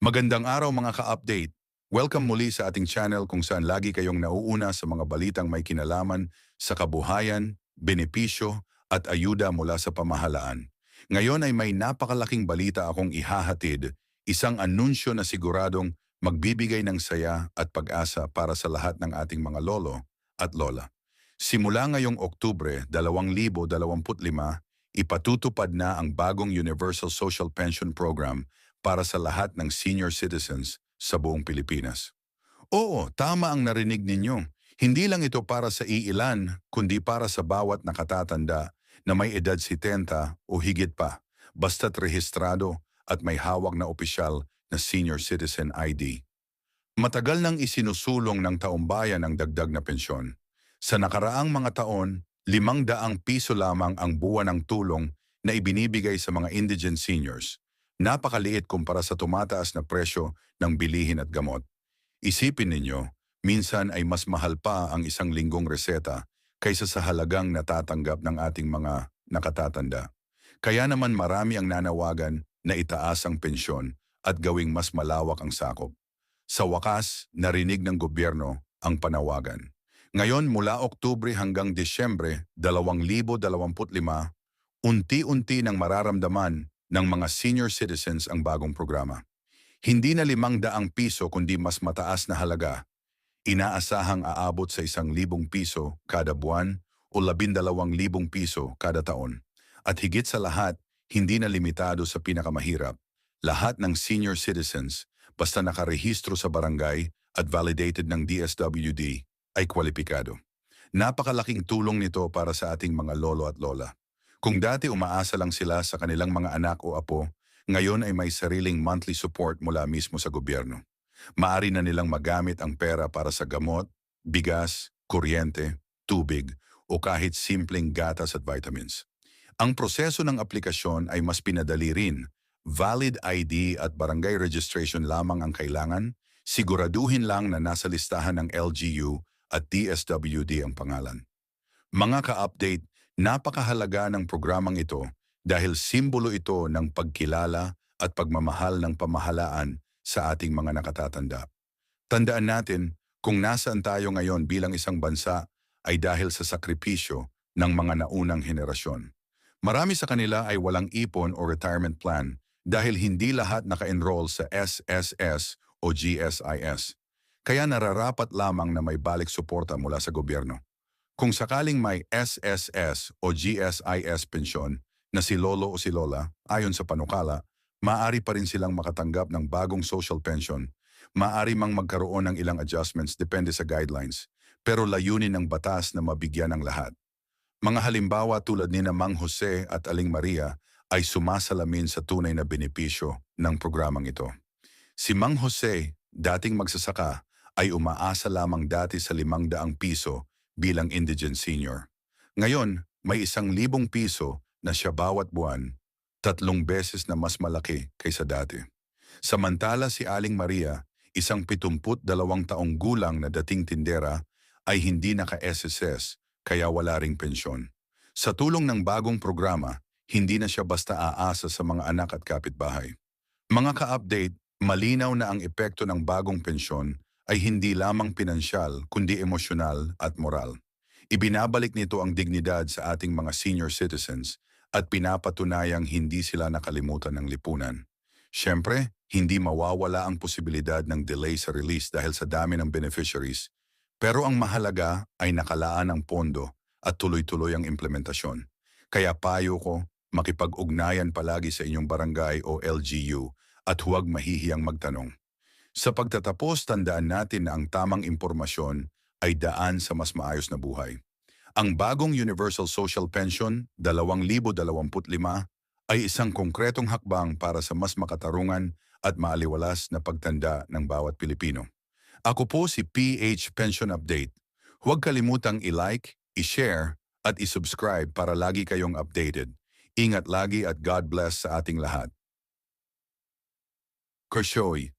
Magandang araw mga ka-update. Welcome muli sa ating channel kung saan lagi kayong nauuna sa mga balitang may kinalaman sa kabuhayan, benepisyo at ayuda mula sa pamahalaan. Ngayon ay may napakalaking balita akong ihahatid, isang anunsyo na siguradong magbibigay ng saya at pag-asa para sa lahat ng ating mga lolo at lola. Simula ngayong Oktubre 2025, ipatutupad na ang bagong Universal Social Pension Program para sa lahat ng senior citizens sa buong Pilipinas. Oo, tama ang narinig ninyo. Hindi lang ito para sa iilan, kundi para sa bawat nakatatanda na may edad 70 o higit pa, basta't rehistrado at may hawak na opisyal na senior citizen ID. Matagal nang isinusulong ng taumbayan ang dagdag na pensyon. Sa nakaraang mga taon, ₱500 lamang ang buwan ng tulong na ibinibigay sa mga indigent seniors. Napakaliit kumpara sa tumataas na presyo ng bilihin at gamot. Isipin ninyo, minsan ay mas mahal pa ang isang linggong reseta kaysa sa halagang natatanggap ng ating mga nakatatanda. Kaya naman marami ang nanawagan na itaas ang pensyon at gawing mas malawak ang sakop. Sa wakas, narinig ng gobyerno ang panawagan. Ngayon mula Oktubre hanggang Disyembre 2025, unti-unti nang mararamdaman ng mga senior citizens ang bagong programa. Hindi na ₱500 kundi mas mataas na halaga. Inaasahang aabot sa ₱1,000 kada buwan o ₱12,000 kada taon. At higit sa lahat, hindi na limitado sa pinakamahirap. Lahat ng senior citizens, basta nakarehistro sa barangay at validated ng DSWD, ay kwalipikado. Napakalaking tulong nito para sa ating mga lolo at lola. Kung dati umaasa lang sila sa kanilang mga anak o apo, ngayon ay may sariling monthly support mula mismo sa gobyerno. Maari na nilang magamit ang pera para sa gamot, bigas, kuryente, tubig, o kahit simpleng gatas at vitamins. Ang proseso ng aplikasyon ay mas pinadali rin. Valid ID at barangay registration lamang ang kailangan. Siguraduhin lang na nasa listahan ng LGU at DSWD ang pangalan. Mga ka-update, napakahalaga ng programang ito dahil simbolo ito ng pagkilala at pagmamahal ng pamahalaan sa ating mga nakatatanda. Tandaan natin, kung nasaan tayo ngayon bilang isang bansa ay dahil sa sakripisyo ng mga naunang henerasyon. Marami sa kanila ay walang ipon o retirement plan dahil hindi lahat naka-enroll sa SSS o GSIS. Kaya nararapat lamang na may balik suporta mula sa gobyerno. Kung sakaling may SSS o GSIS pensyon na si lolo o si lola, ayon sa panukala, maaari pa rin silang makatanggap ng bagong social pension. Maaari mang magkaroon ng ilang adjustments depende sa guidelines, pero layunin ng batas na mabigyan ng lahat. Mga halimbawa tulad ni na Mang Jose at Aling Maria ay sumasalamin sa tunay na benepisyo ng programang ito. Si Mang Jose, dating magsasaka, ay umaasa lamang dati sa ₱500 bilang indigent senior. Ngayon, may ₱1,000 na siya bawat buwan, 3 beses na mas malaki kaysa dati. Samantala si Aling Maria, isang 72 taong gulang na dating tindera, ay hindi naka-SSS kaya wala ring pensyon. Sa tulong ng bagong programa, hindi na siya basta aasa sa mga anak at kapitbahay. Mga ka-update, malinaw na ang epekto ng bagong pensyon ay hindi lamang pinansyal kundi emosyonal at moral. Ibinabalik nito ang dignidad sa ating mga senior citizens at pinapatunayang hindi sila nakalimutan ng lipunan. Siyempre, hindi mawawala ang posibilidad ng delay sa release dahil sa dami ng beneficiaries, pero ang mahalaga ay nakalaan ang pondo at tuloy-tuloy ang implementasyon. Kaya payo ko, makipag-ugnayan palagi sa inyong barangay o LGU at huwag mahihiyang magtanong. Sa pagtatapos, tandaan natin na ang tamang impormasyon ay daan sa mas maayos na buhay. Ang bagong Universal Social Pension 2025 ay isang konkretong hakbang para sa mas makatarungan at maaliwalas na pagtanda ng bawat Pilipino. Ako po si PH Pension Update. Huwag kalimutang i-like, i-share at i-subscribe para lagi kayong updated. Ingat lagi at God bless sa ating lahat. Kershoy.